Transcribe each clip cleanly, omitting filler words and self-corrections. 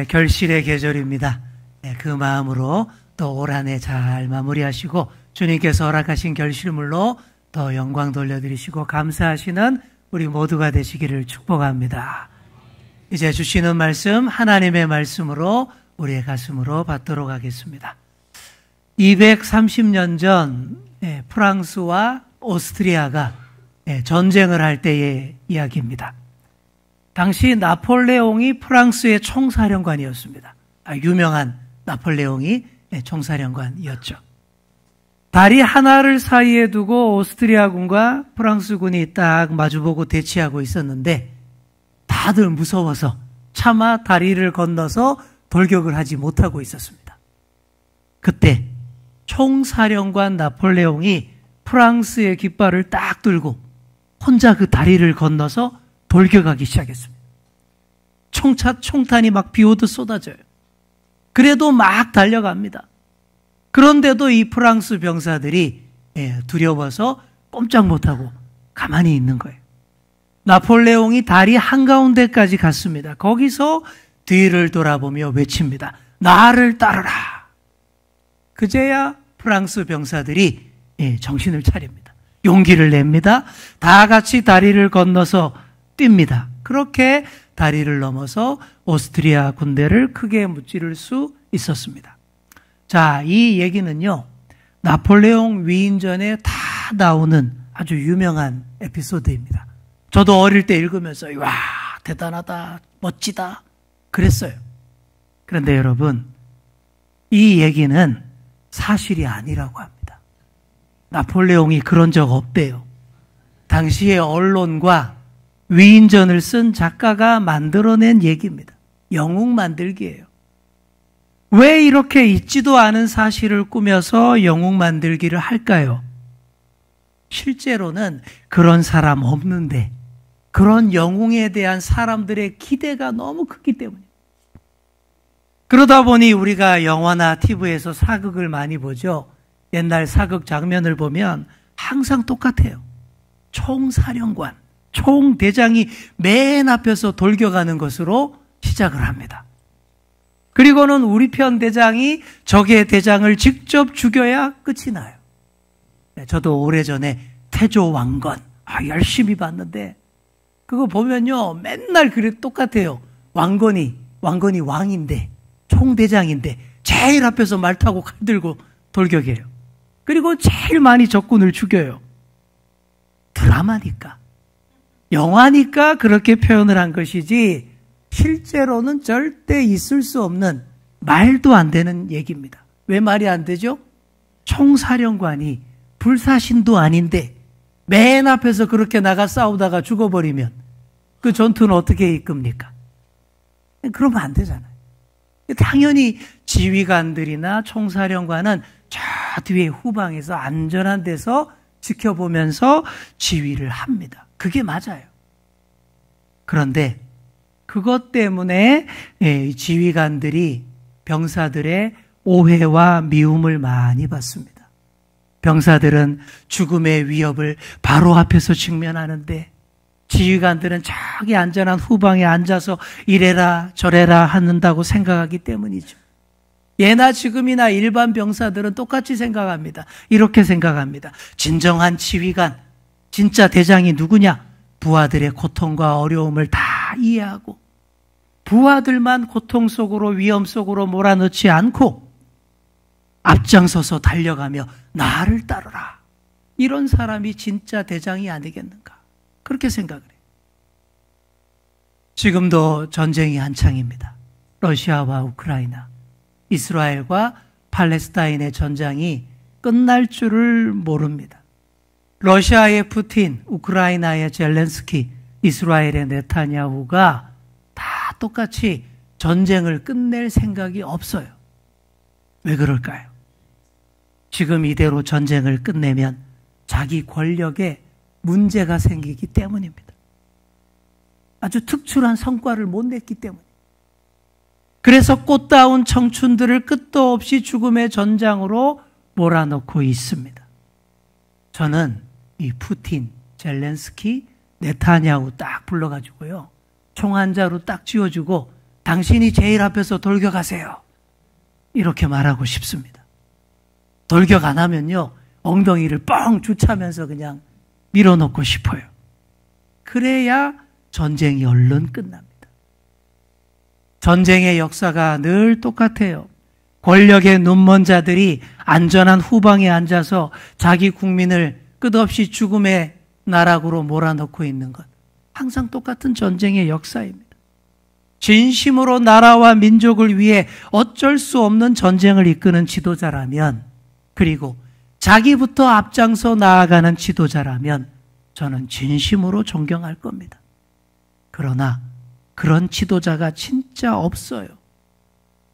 결실의 계절입니다. 그 마음으로 또 올 한 해 잘 마무리하시고 주님께서 허락하신 결실물로 더 영광 돌려드리시고 감사하시는 우리 모두가 되시기를 축복합니다. 이제 주시는 말씀 하나님의 말씀으로 우리의 가슴으로 받도록 하겠습니다. 230년 전 프랑스와 오스트리아가 전쟁을 할 때의 이야기입니다. 당시 나폴레옹이 프랑스의 총사령관이었습니다. 유명한 나폴레옹이 총사령관이었죠. 다리 하나를 사이에 두고 오스트리아군과 프랑스군이 딱 마주보고 대치하고 있었는데 다들 무서워서 차마 다리를 건너서 돌격을 하지 못하고 있었습니다. 그때 총사령관 나폴레옹이 프랑스의 깃발을 딱 들고 혼자 그 다리를 건너서 돌격하기 시작했습니다. 총탄이 막 비오듯 쏟아져요. 그래도 막 달려갑니다. 그런데도 이 프랑스 병사들이 두려워서 꼼짝 못하고 가만히 있는 거예요. 나폴레옹이 다리 한가운데까지 갔습니다. 거기서 뒤를 돌아보며 외칩니다. 나를 따르라. 그제야 프랑스 병사들이 정신을 차립니다. 용기를 냅니다. 다 같이 다리를 건너서 뜁니다. 그렇게 다리를 넘어서 오스트리아 군대를 크게 무찌를 수 있었습니다. 자, 이 얘기는요, 나폴레옹 위인전에 다 나오는 아주 유명한 에피소드입니다. 저도 어릴 때 읽으면서 와, 대단하다, 멋지다 그랬어요. 그런데 여러분, 이 얘기는 사실이 아니라고 합니다. 나폴레옹이 그런 적 없대요. 당시의 언론과 위인전을 쓴 작가가 만들어낸 얘기입니다. 영웅 만들기예요. 왜 이렇게 있지도 않은 사실을 꾸며서 영웅 만들기를 할까요? 실제로는 그런 사람 없는데 그런 영웅에 대한 사람들의 기대가 너무 크기 때문이에요. 그러다 보니 우리가 영화나 TV에서 사극을 많이 보죠. 옛날 사극 장면을 보면 항상 똑같아요. 총사령관, 총대장이 맨 앞에서 돌격하는 것으로 시작을 합니다. 그리고는 우리 편 대장이 적의 대장을 직접 죽여야 끝이 나요. 저도 오래전에 태조왕건 열심히 봤는데 그거 보면요 맨날 그래 똑같아요. 왕건이 왕인데 총대장인데 제일 앞에서 말 타고 칼 들고 돌격해요. 그리고 제일 많이 적군을 죽여요. 드라마니까, 영화니까 그렇게 표현을 한 것이지 실제로는 절대 있을 수 없는 말도 안 되는 얘기입니다. 왜 말이 안 되죠? 총사령관이 불사신도 아닌데 맨 앞에서 그렇게 나가 싸우다가 죽어버리면 그 전투는 어떻게 이끕니까? 그러면 안 되잖아요. 당연히 지휘관들이나 총사령관은 저 뒤에 후방에서 안전한 데서 지켜보면서 지휘를 합니다. 그게 맞아요. 그런데 그것 때문에 지휘관들이 병사들의 오해와 미움을 많이 받습니다. 병사들은 죽음의 위협을 바로 앞에서 직면하는데 지휘관들은 저기 안전한 후방에 앉아서 이래라 저래라 한다고 생각하기 때문이죠. 예나 지금이나 일반 병사들은 똑같이 생각합니다. 이렇게 생각합니다. 진정한 지휘관, 진짜 대장이 누구냐? 부하들의 고통과 어려움을 다 이해하고 부하들만 고통 속으로 위험 속으로 몰아넣지 않고 앞장서서 달려가며 나를 따르라. 이런 사람이 진짜 대장이 아니겠는가? 그렇게 생각을 해요. 지금도 전쟁이 한창입니다. 러시아와 우크라이나, 이스라엘과 팔레스타인의 전쟁이 끝날 줄을 모릅니다. 러시아의 푸틴, 우크라이나의 젤렌스키, 이스라엘의 네타냐후가 다 똑같이 전쟁을 끝낼 생각이 없어요. 왜 그럴까요? 지금 이대로 전쟁을 끝내면 자기 권력에 문제가 생기기 때문입니다. 아주 특출한 성과를 못 냈기 때문입니다. 그래서 꽃다운 청춘들을 끝도 없이 죽음의 전장으로 몰아넣고 있습니다. 저는 이 푸틴, 젤렌스키, 네타냐후 딱 불러가지고요. 총 한 자루 딱 쥐어주고 당신이 제일 앞에서 돌격하세요. 이렇게 말하고 싶습니다. 돌격 안 하면요, 엉덩이를 뻥 주차면서 그냥 밀어넣고 싶어요. 그래야 전쟁이 얼른 끝납니다. 전쟁의 역사가 늘 똑같아요. 권력의 눈먼 자들이 안전한 후방에 앉아서 자기 국민을 끝없이 죽음의 나락으로 몰아넣고 있는 것. 항상 똑같은 전쟁의 역사입니다. 진심으로 나라와 민족을 위해 어쩔 수 없는 전쟁을 이끄는 지도자라면, 그리고 자기부터 앞장서 나아가는 지도자라면 저는 진심으로 존경할 겁니다. 그러나 그런 지도자가 진짜 없어요.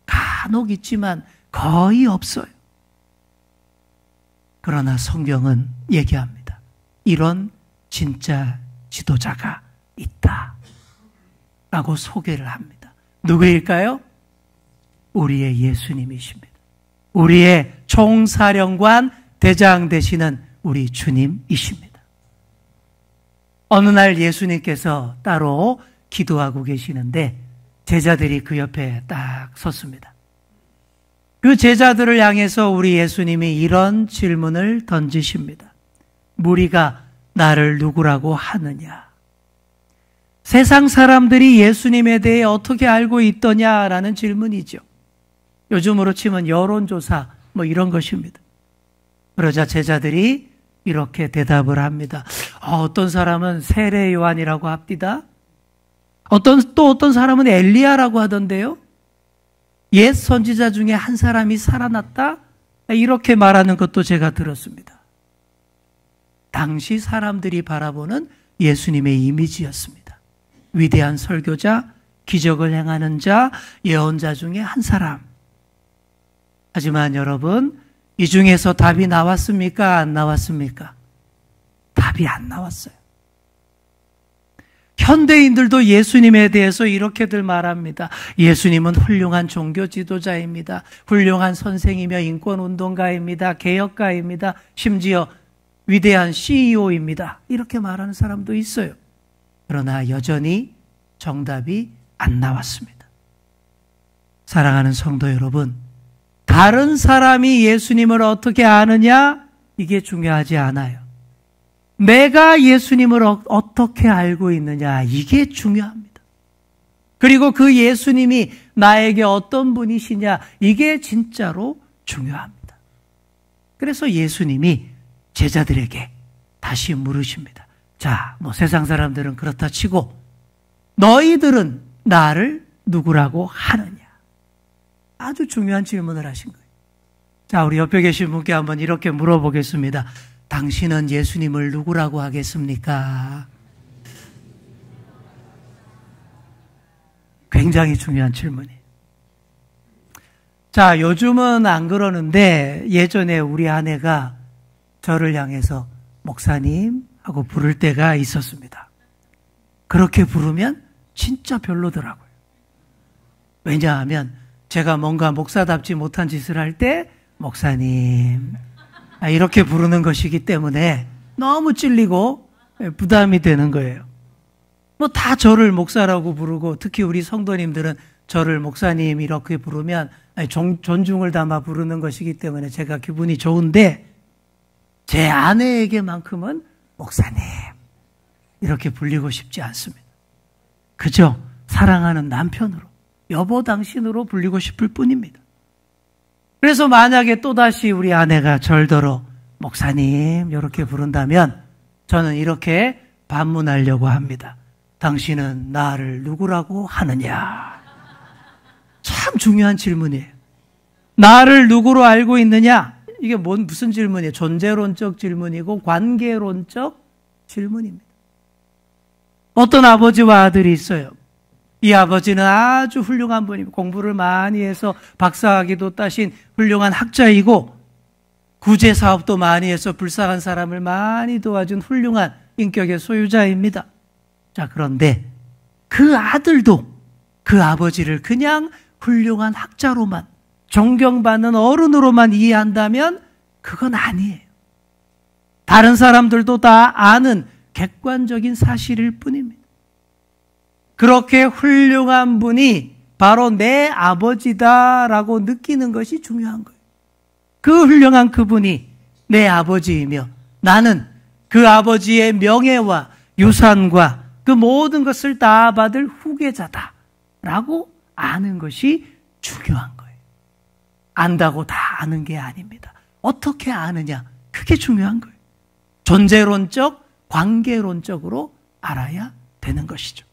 간혹 있지만 거의 없어요. 그러나 성경은 얘기합니다. 이런 진짜 지도자가 있다 라고 소개를 합니다. 누구일까요? 우리의 예수님이십니다. 우리의 총사령관 대장 되시는 우리 주님이십니다. 어느 날 예수님께서 따로 기도하고 계시는데 제자들이 그 옆에 딱 섰습니다. 그 제자들을 향해서 우리 예수님이 이런 질문을 던지십니다. 무리가 나를 누구라고 하느냐? 세상 사람들이 예수님에 대해 어떻게 알고 있더냐라는 질문이죠. 요즘으로 치면 여론조사 뭐 이런 것입니다. 그러자 제자들이 이렇게 대답을 합니다. 어떤 사람은 세례 요한이라고 합디다. 어떤 사람은 엘리야라고 하던데요. 옛 선지자 중에 한 사람이 살아났다? 이렇게 말하는 것도 제가 들었습니다. 당시 사람들이 바라보는 예수님의 이미지였습니다. 위대한 설교자, 기적을 행하는 자, 예언자 중에 한 사람. 하지만 여러분, 이 중에서 답이 나왔습니까? 안 나왔습니까? 답이 안 나왔어요. 현대인들도 예수님에 대해서 이렇게들 말합니다. 예수님은 훌륭한 종교 지도자입니다. 훌륭한 선생이며 인권운동가입니다. 개혁가입니다. 심지어 위대한 CEO입니다. 이렇게 말하는 사람도 있어요. 그러나 여전히 정답이 안 나왔습니다. 사랑하는 성도 여러분, 다른 사람이 예수님을 어떻게 아느냐? 이게 중요하지 않아요. 내가 예수님을 어떻게 알고 있느냐? 이게 중요합니다. 그리고 그 예수님이 나에게 어떤 분이시냐? 이게 진짜로 중요합니다. 그래서 예수님이 제자들에게 다시 물으십니다. 자, 세상 사람들은 그렇다 치고 너희들은 나를 누구라고 하느냐? 아주 중요한 질문을 하신 거예요. 자, 우리 옆에 계신 분께 한번 이렇게 물어보겠습니다. 당신은 예수님을 누구라고 하겠습니까? 굉장히 중요한 질문이에요. 자, 요즘은 안 그러는데 예전에 우리 아내가 저를 향해서 목사님 하고 부를 때가 있었습니다. 그렇게 부르면 진짜 별로더라고요. 왜냐하면 제가 뭔가 목사답지 못한 짓을 할 때 목사님 이렇게 부르는 것이기 때문에 너무 찔리고 부담이 되는 거예요. 다 저를 목사라고 부르고 특히 우리 성도님들은 저를 목사님 이렇게 부르면 존중을 담아 부르는 것이기 때문에 제가 기분이 좋은데 제 아내에게만큼은 목사님 이렇게 불리고 싶지 않습니다. 그저 사랑하는 남편으로 여보 당신으로 불리고 싶을 뿐입니다. 그래서 만약에 또다시 우리 아내가 절더러 목사님 이렇게 부른다면 저는 이렇게 반문하려고 합니다. 당신은 나를 누구라고 하느냐? 참 중요한 질문이에요. 나를 누구로 알고 있느냐? 이게 무슨 질문이에요? 존재론적 질문이고 관계론적 질문입니다. 어떤 아버지와 아들이 있어요. 이 아버지는 아주 훌륭한 분입니다. 공부를 많이 해서 박사학위도 따신 훌륭한 학자이고 구제 사업도 많이 해서 불쌍한 사람을 많이 도와준 훌륭한 인격의 소유자입니다. 자, 그런데 그 아들도 그 아버지를 그냥 훌륭한 학자로만 존경받는 어른으로만 이해한다면 그건 아니에요. 다른 사람들도 다 아는 객관적인 사실일 뿐입니다. 그렇게 훌륭한 분이 바로 내 아버지다라고 느끼는 것이 중요한 거예요. 그 훌륭한 그분이 내 아버지이며 나는 그 아버지의 명예와 유산과 그 모든 것을 다 받을 후계자다라고 아는 것이 중요한 거예요. 안다고 다 아는 게 아닙니다. 어떻게 아느냐? 그게 중요한 거예요. 존재론적, 관계론적으로 알아야 되는 것이죠.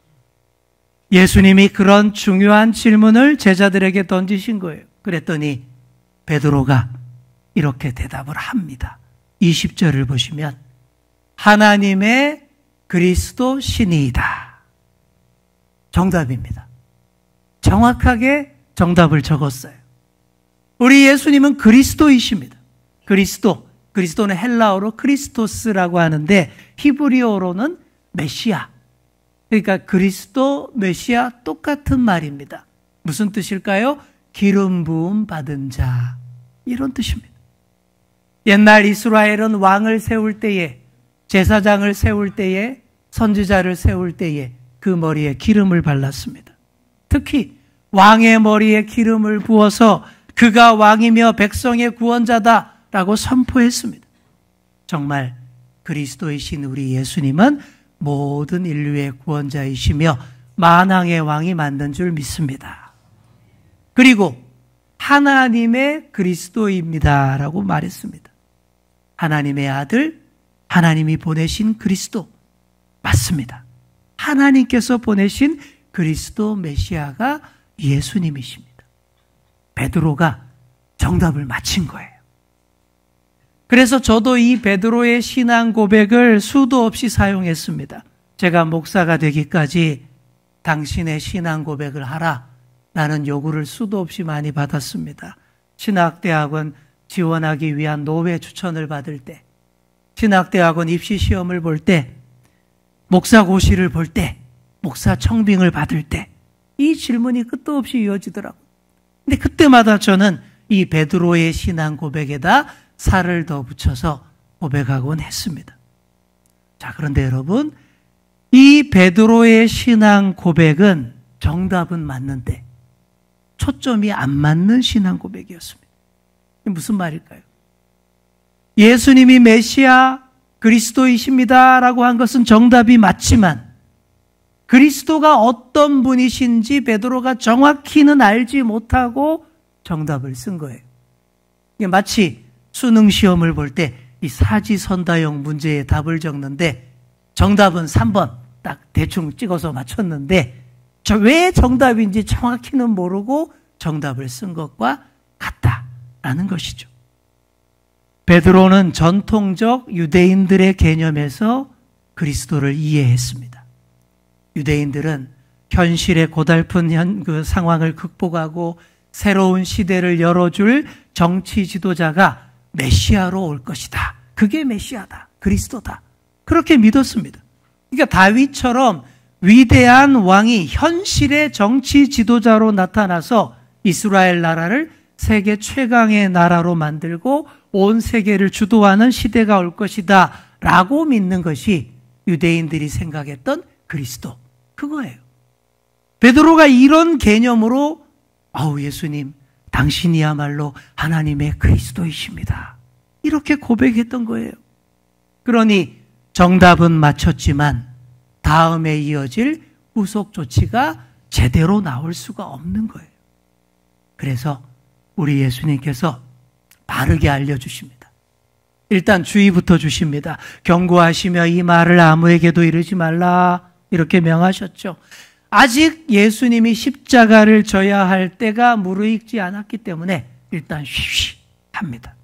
예수님이 그런 중요한 질문을 제자들에게 던지신 거예요. 그랬더니 베드로가 이렇게 대답을 합니다. 20절을 보시면 하나님의 그리스도 신이이다. 정답입니다. 정확하게 정답을 적었어요. 우리 예수님은 그리스도이십니다. 그리스도는 헬라어로 크리스토스라고 하는데 히브리어로는 메시아. 그러니까 그리스도, 메시아 똑같은 말입니다. 무슨 뜻일까요? 기름 부음 받은 자. 이런 뜻입니다. 옛날 이스라엘은 왕을 세울 때에, 제사장을 세울 때에, 선지자를 세울 때에 그 머리에 기름을 발랐습니다. 특히 왕의 머리에 기름을 부어서 그가 왕이며 백성의 구원자다라고 선포했습니다. 정말 그리스도이신 우리 예수님은 모든 인류의 구원자이시며 만왕의 왕이 맞는 줄 믿습니다. 그리고 하나님의 그리스도입니다라고 말했습니다. 하나님의 아들, 하나님이 보내신 그리스도 맞습니다. 하나님께서 보내신 그리스도 메시아가 예수님이십니다. 베드로가 정답을 맞힌 거예요. 그래서 저도 이 베드로의 신앙 고백을 수도 없이 사용했습니다. 제가 목사가 되기까지 당신의 신앙 고백을 하라 라는 요구를 수도 없이 많이 받았습니다. 신학대학원 지원하기 위한 노회 추천을 받을 때, 신학대학원 입시시험을 볼 때, 목사고시를 볼 때, 목사 청빙을 받을 때 이 질문이 끝도 없이 이어지더라고요. 근데 그때마다 저는 이 베드로의 신앙 고백에다 살을 더 붙여서 고백하곤 했습니다. 자, 그런데 여러분, 이 베드로의 신앙 고백은 정답은 맞는데 초점이 안 맞는 신앙 고백이었습니다. 이게 무슨 말일까요? 예수님이 메시아 그리스도이십니다라고 한 것은 정답이 맞지만 그리스도가 어떤 분이신지 베드로가 정확히는 알지 못하고 정답을 쓴 거예요. 이게 마치 수능 시험을 볼 때 이 사지선다형 문제의 답을 적는데 정답은 3번 딱 대충 찍어서 맞췄는데 왜 정답인지 정확히는 모르고 정답을 쓴 것과 같다라는 것이죠. 베드로는 전통적 유대인들의 개념에서 그리스도를 이해했습니다. 유대인들은 현실의 고달픈 그 상황을 극복하고 새로운 시대를 열어줄 정치 지도자가 메시아로 올 것이다. 그게 메시아다. 그리스도다. 그렇게 믿었습니다. 그러니까 다윗처럼 위대한 왕이 현실의 정치 지도자로 나타나서 이스라엘 나라를 세계 최강의 나라로 만들고 온 세계를 주도하는 시대가 올 것이다 라고 믿는 것이 유대인들이 생각했던 그리스도, 그거예요. 베드로가 이런 개념으로 예수님, 당신이야말로 하나님의 그리스도이십니다. 이렇게 고백했던 거예요. 그러니 정답은 맞췄지만 다음에 이어질 후속 조치가 제대로 나올 수가 없는 거예요. 그래서 우리 예수님께서 바르게 알려주십니다. 일단 주의부터 주십니다. 경고하시며 이 말을 아무에게도 이르지 말라 이렇게 명하셨죠. 아직 예수님이 십자가를 져야 할 때가 무르익지 않았기 때문에 일단 쉬쉬 합니다.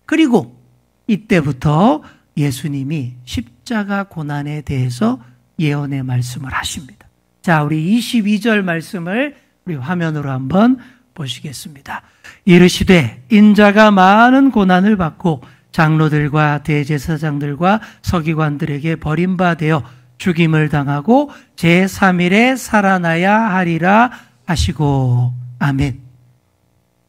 그리고 이때부터 예수님이 십자가 고난에 대해서 예언의 말씀을 하십니다. 자, 우리 22절 말씀을 우리 화면으로 한번 보시겠습니다. 이르시되 인자가 많은 고난을 받고 장로들과 대제사장들과 서기관들에게 버림받아 죽임을 당하고 제3일에 살아나야 하리라 하시고. 아멘.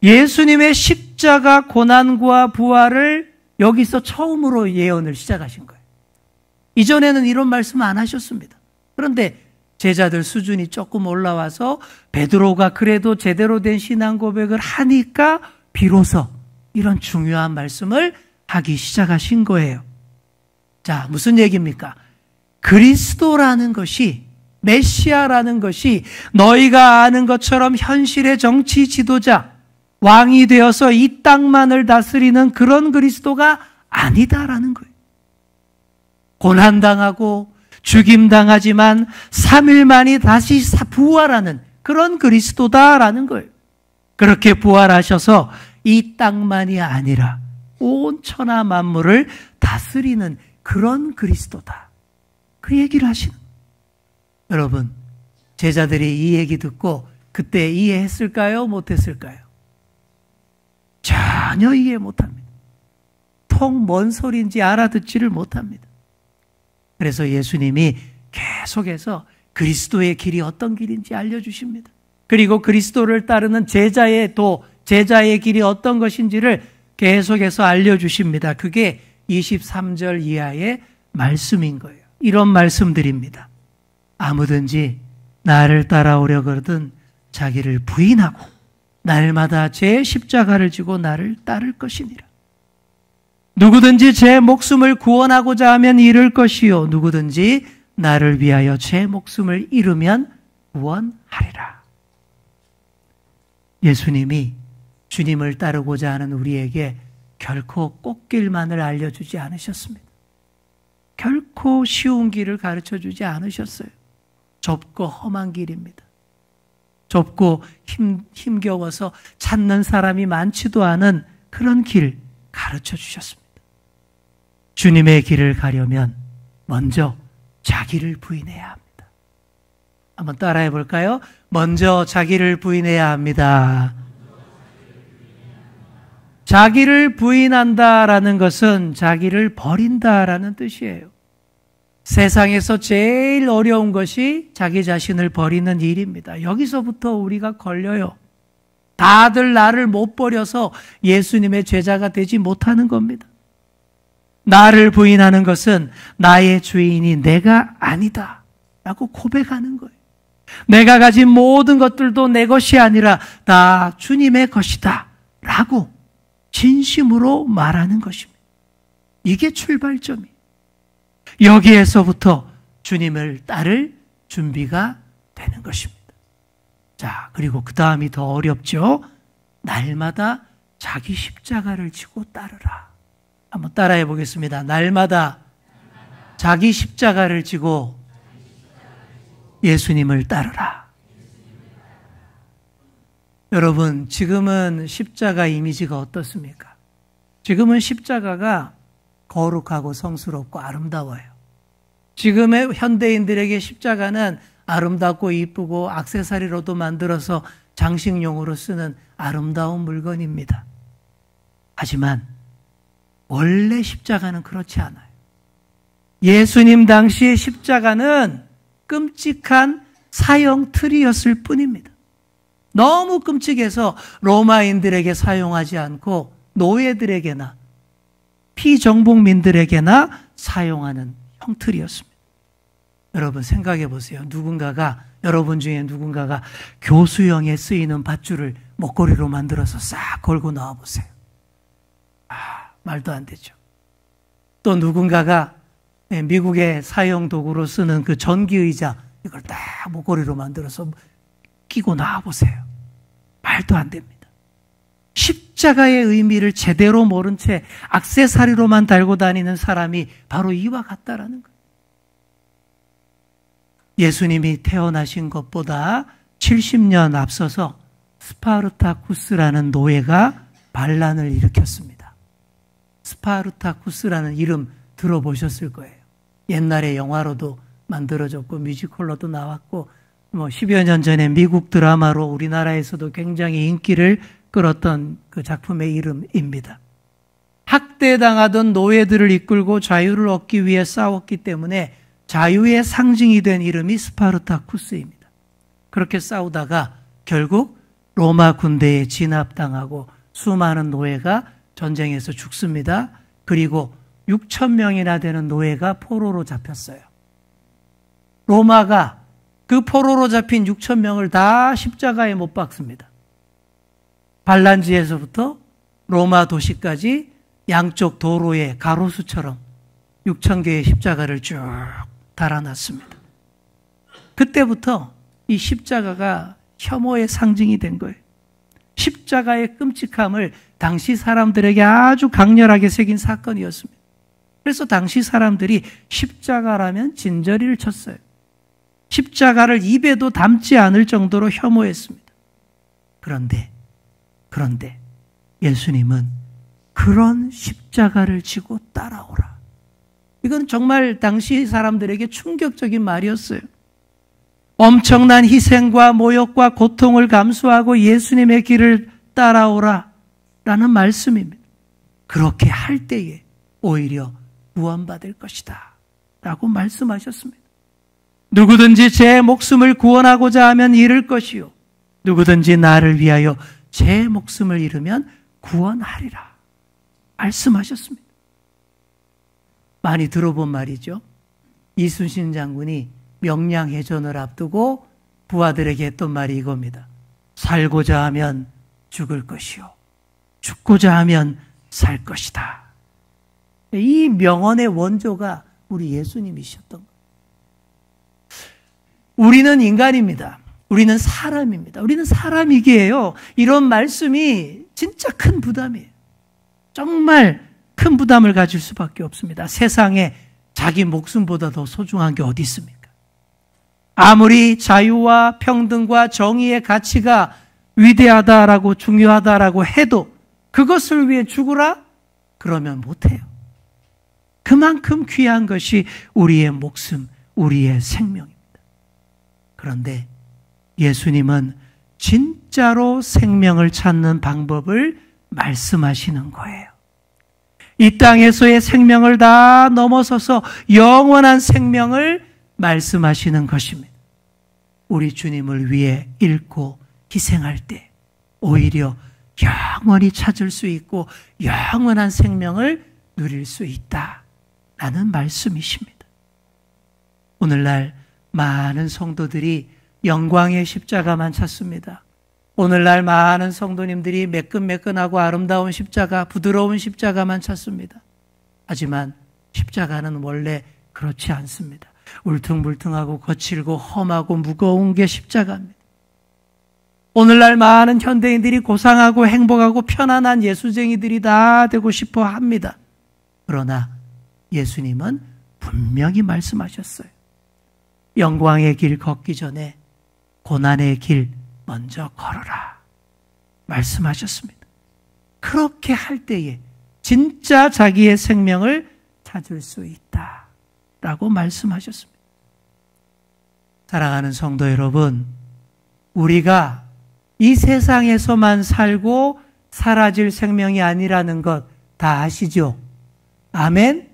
예수님의 십자가 고난과 부활을 여기서 처음으로 예언을 시작하신 거예요. 이전에는 이런 말씀 안 하셨습니다. 그런데 제자들 수준이 조금 올라와서 베드로가 그래도 제대로 된 신앙 고백을 하니까 비로소 이런 중요한 말씀을 하기 시작하신 거예요. 자, 무슨 얘기입니까? 그리스도라는 것이, 메시아라는 것이 너희가 아는 것처럼 현실의 정치 지도자, 왕이 되어서 이 땅만을 다스리는 그런 그리스도가 아니다라는 거예요. 고난당하고 죽임당하지만 3일 만에 다시 부활하는 그런 그리스도다라는 거예요. 그렇게 부활하셔서 이 땅만이 아니라 온 천하 만물을 다스리는 그런 그리스도다. 그 얘기를 하시는 거예요. 여러분, 제자들이 이 얘기 듣고 그때 이해했을까요? 못했을까요? 전혀 이해 못합니다. 통 뭔 소리인지 알아듣지를 못합니다. 그래서 예수님이 계속해서 그리스도의 길이 어떤 길인지 알려주십니다. 그리고 그리스도를 따르는 제자의 길이 어떤 것인지를 계속해서 알려주십니다. 그게 23절 이하의 말씀인 거예요. 이런 말씀드립니다. 아무든지 나를 따라오려거든 자기를 부인하고 날마다 제 십자가를 지고 나를 따를 것이니라. 누구든지 제 목숨을 구원하고자 하면 잃을 것이요 누구든지 나를 위하여 제 목숨을 잃으면 구원하리라. 예수님이 주님을 따르고자 하는 우리에게 결코 꽃길만을 알려주지 않으셨습니다. 결코 쉬운 길을 가르쳐주지 않으셨어요. 좁고 험한 길입니다. 좁고 힘겨워서 찾는 사람이 많지도 않은 그런 길 가르쳐 주셨습니다. 주님의 길을 가려면 먼저 자기를 부인해야 합니다. 한번 따라해 볼까요? 먼저 자기를 부인해야 합니다. 자기를 부인한다라는 것은 자기를 버린다라는 뜻이에요. 세상에서 제일 어려운 것이 자기 자신을 버리는 일입니다. 여기서부터 우리가 걸려요. 다들 나를 못 버려서 예수님의 제자가 되지 못하는 겁니다. 나를 부인하는 것은 나의 주인이 내가 아니다 라고 고백하는 거예요. 내가 가진 모든 것들도 내 것이 아니라 다 주님의 것이다 라고 진심으로 말하는 것입니다. 이게 출발점이에요. 여기에서부터 주님을 따를 준비가 되는 것입니다. 자, 그리고 그 다음이 더 어렵죠. 날마다 자기 십자가를 지고 따르라. 한번 따라해 보겠습니다. 날마다 자기 십자가를 지고 예수님을 따르라. 여러분, 지금은 십자가 이미지가 어떻습니까? 지금은 십자가가 거룩하고 성스럽고 아름다워요. 지금의 현대인들에게 십자가는 아름답고 이쁘고 액세서리로도 만들어서 장식용으로 쓰는 아름다운 물건입니다. 하지만 원래 십자가는 그렇지 않아요. 예수님 당시의 십자가는 끔찍한 사형 틀이었을 뿐입니다. 너무 끔찍해서 로마인들에게 사용하지 않고 노예들에게나 피정복민들에게나 사용하는 형틀이었습니다. 여러분 생각해 보세요. 여러분 중에 누군가가 교수형에 쓰이는 밧줄을 목걸이로 만들어서 싹 걸고 나와 보세요. 말도 안 되죠. 또 누군가가 미국의 사형 도구로 쓰는 그 전기의자 이걸 딱 목걸이로 만들어서 끼고 나와 보세요. 말도 안 됩니다. 십자가의 의미를 제대로 모른 채 액세서리로만 달고 다니는 사람이 바로 이와 같다라는 거예요. 예수님이 태어나신 것보다 70년 앞서서 스파르타쿠스라는 노예가 반란을 일으켰습니다. 스파르타쿠스라는 이름 들어보셨을 거예요. 옛날에 영화로도 만들어졌고 뮤지컬로도 나왔고 10여 년 전에 미국 드라마로 우리나라에서도 굉장히 인기를 끌었던 그 작품의 이름입니다. 학대당하던 노예들을 이끌고 자유를 얻기 위해 싸웠기 때문에 자유의 상징이 된 이름이 스파르타쿠스입니다. 그렇게 싸우다가 결국 로마 군대에 진압당하고 수많은 노예가 전쟁에서 죽습니다. 그리고 6,000명이나 되는 노예가 포로로 잡혔어요. 로마가 그 포로로 잡힌 6천 명을 다 십자가에 못 박습니다. 발란지에서부터 로마 도시까지 양쪽 도로에 가로수처럼 6천 개의 십자가를 쭉 달아놨습니다. 그때부터 이 십자가가 혐오의 상징이 된 거예요. 십자가의 끔찍함을 당시 사람들에게 아주 강렬하게 새긴 사건이었습니다. 그래서 당시 사람들이 십자가라면 진저리를 쳤어요. 십자가를 입에도 담지 않을 정도로 혐오했습니다. 그런데 예수님은 그런 십자가를 지고 따라오라. 이건 정말 당시 사람들에게 충격적인 말이었어요. 엄청난 희생과 모욕과 고통을 감수하고 예수님의 길을 따라오라 라는 말씀입니다. 그렇게 할 때에 오히려 구원받을 것이다 라고 말씀하셨습니다. 누구든지 제 목숨을 구원하고자 하면 잃을 것이요 누구든지 나를 위하여 제 목숨을 잃으면 구원하리라 말씀하셨습니다. 많이 들어본 말이죠. 이순신 장군이 명량해전을 앞두고 부하들에게 했던 말이 이겁니다. 살고자 하면 죽을 것이요 죽고자 하면 살 것이다. 이 명언의 원조가 우리 예수님이셨던 거예요. 우리는 인간입니다. 우리는 사람입니다. 우리는 사람이기에요. 이런 말씀이 진짜 큰 부담이에요. 정말 큰 부담을 가질 수밖에 없습니다. 세상에 자기 목숨보다 더 소중한 게 어디 있습니까? 아무리 자유와 평등과 정의의 가치가 위대하다라고 중요하다라고 해도 그것을 위해 죽으라? 그러면 못해요. 그만큼 귀한 것이 우리의 목숨, 우리의 생명입니다. 그런데 예수님은 진짜로 생명을 찾는 방법을 말씀하시는 거예요. 이 땅에서의 생명을 다 넘어서서 영원한 생명을 말씀하시는 것입니다. 우리 주님을 위해 잃고 희생할 때 오히려 영원히 찾을 수 있고 영원한 생명을 누릴 수 있다라는 말씀이십니다. 오늘날 많은 성도들이 영광의 십자가만 찾습니다. 오늘날 많은 성도님들이 매끈매끈하고 아름다운 십자가, 부드러운 십자가만 찾습니다. 하지만 십자가는 원래 그렇지 않습니다. 울퉁불퉁하고 거칠고 험하고 무거운 게 십자가입니다. 오늘날 많은 현대인들이 고상하고 행복하고 편안한 예수쟁이들이 다 되고 싶어 합니다. 그러나 예수님은 분명히 말씀하셨어요. 영광의 길 걷기 전에 고난의 길 먼저 걸어라 말씀하셨습니다. 그렇게 할 때에 진짜 자기의 생명을 찾을 수 있다라고 말씀하셨습니다. 사랑하는 성도 여러분, 우리가 이 세상에서만 살고 사라질 생명이 아니라는 것 다 아시죠? 아멘?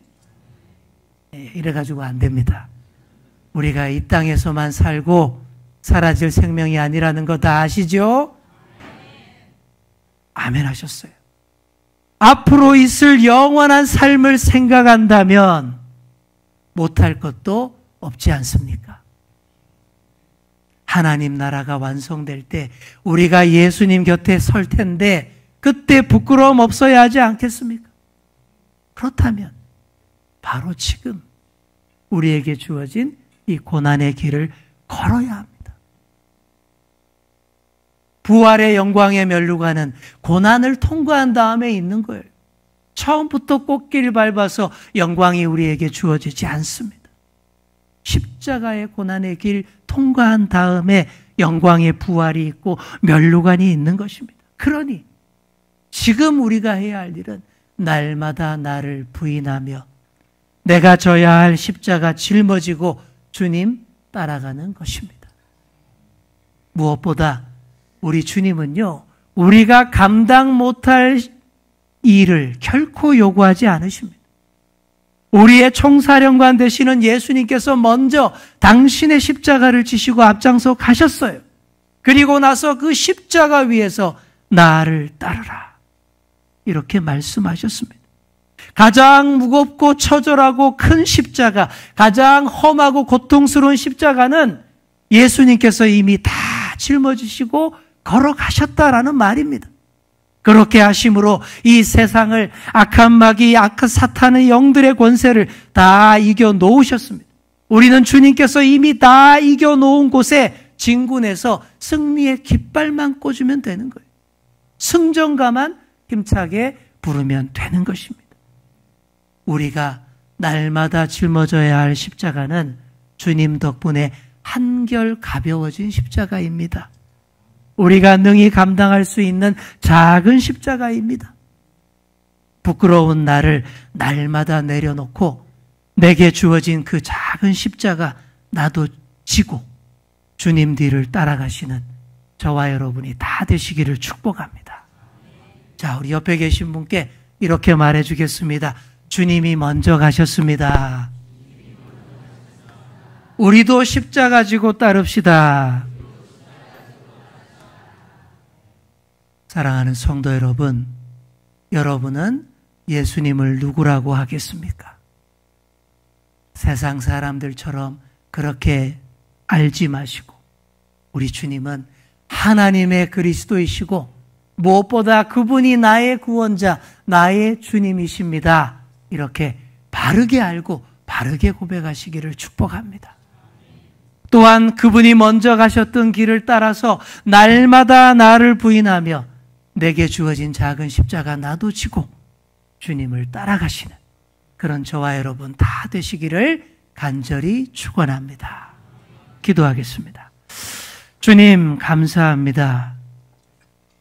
이래가지고 안 됩니다. 우리가 이 땅에서만 살고 사라질 생명이 아니라는 거 다 아시죠? 아멘 하셨어요. 앞으로 있을 영원한 삶을 생각한다면 못할 것도 없지 않습니까? 하나님 나라가 완성될 때 우리가 예수님 곁에 설 텐데 그때 부끄러움 없어야 하지 않겠습니까? 그렇다면 바로 지금 우리에게 주어진 이 고난의 길을 걸어야 합니다. 부활의 영광의 면류관은 고난을 통과한 다음에 있는 거예요. 처음부터 꽃길 밟아서 영광이 우리에게 주어지지 않습니다. 십자가의 고난의 길 통과한 다음에 영광의 부활이 있고 면류관이 있는 것입니다. 그러니 지금 우리가 해야 할 일은 날마다 나를 부인하며 내가 져야 할 십자가 짊어지고 주님 따라가는 것입니다. 무엇보다 우리 주님은요, 우리가 감당 못할 일을 결코 요구하지 않으십니다. 우리의 총사령관 되시는 예수님께서 먼저 당신의 십자가를 지시고 앞장서 가셨어요. 그리고 나서 그 십자가 위에서 나를 따르라 이렇게 말씀하셨습니다. 가장 무겁고 처절하고 큰 십자가, 가장 험하고 고통스러운 십자가는 예수님께서 이미 다 짊어지시고 걸어가셨다라는 말입니다. 그렇게 하심으로 이 세상을 악한 마귀, 악한 사탄의 영들의 권세를 다 이겨 놓으셨습니다. 우리는 주님께서 이미 다 이겨 놓은 곳에 진군해서 승리의 깃발만 꽂으면 되는 거예요. 승전가만 힘차게 부르면 되는 것입니다. 우리가 날마다 짊어져야 할 십자가는 주님 덕분에 한결 가벼워진 십자가입니다. 우리가 능히 감당할 수 있는 작은 십자가입니다. 부끄러운 나를 날마다 내려놓고 내게 주어진 그 작은 십자가 나도 지고 주님 뒤를 따라가시는 저와 여러분이 다 되시기를 축복합니다. 자, 우리 옆에 계신 분께 이렇게 말해주겠습니다. 주님이 먼저 가셨습니다. 우리도 십자가 지고 따릅시다. 사랑하는 성도 여러분, 여러분은 예수님을 누구라고 하겠습니까? 세상 사람들처럼 그렇게 알지 마시고 우리 주님은 하나님의 그리스도이시고 무엇보다 그분이 나의 구원자, 나의 주님이십니다. 이렇게 바르게 알고 바르게 고백하시기를 축복합니다. 또한 그분이 먼저 가셨던 길을 따라서 날마다 나를 부인하며 내게 주어진 작은 십자가 나도 지고 주님을 따라가시는 그런 저와 여러분 다 되시기를 간절히 축원합니다. 기도하겠습니다. 주님 감사합니다.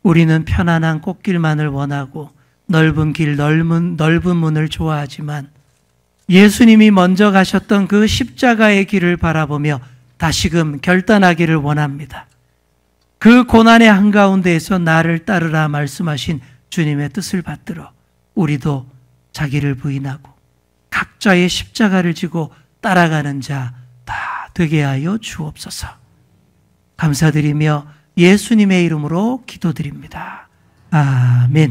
우리는 편안한 꽃길만을 원하고 넓은 길, 넓은 문을 좋아하지만 예수님이 먼저 가셨던 그 십자가의 길을 바라보며 다시금 결단하기를 원합니다. 그 고난의 한가운데에서 나를 따르라 말씀하신 주님의 뜻을 받들어 우리도 자기를 부인하고 각자의 십자가를 지고 따라가는 자 다 되게 하여 주옵소서. 감사드리며 예수님의 이름으로 기도드립니다. 아멘.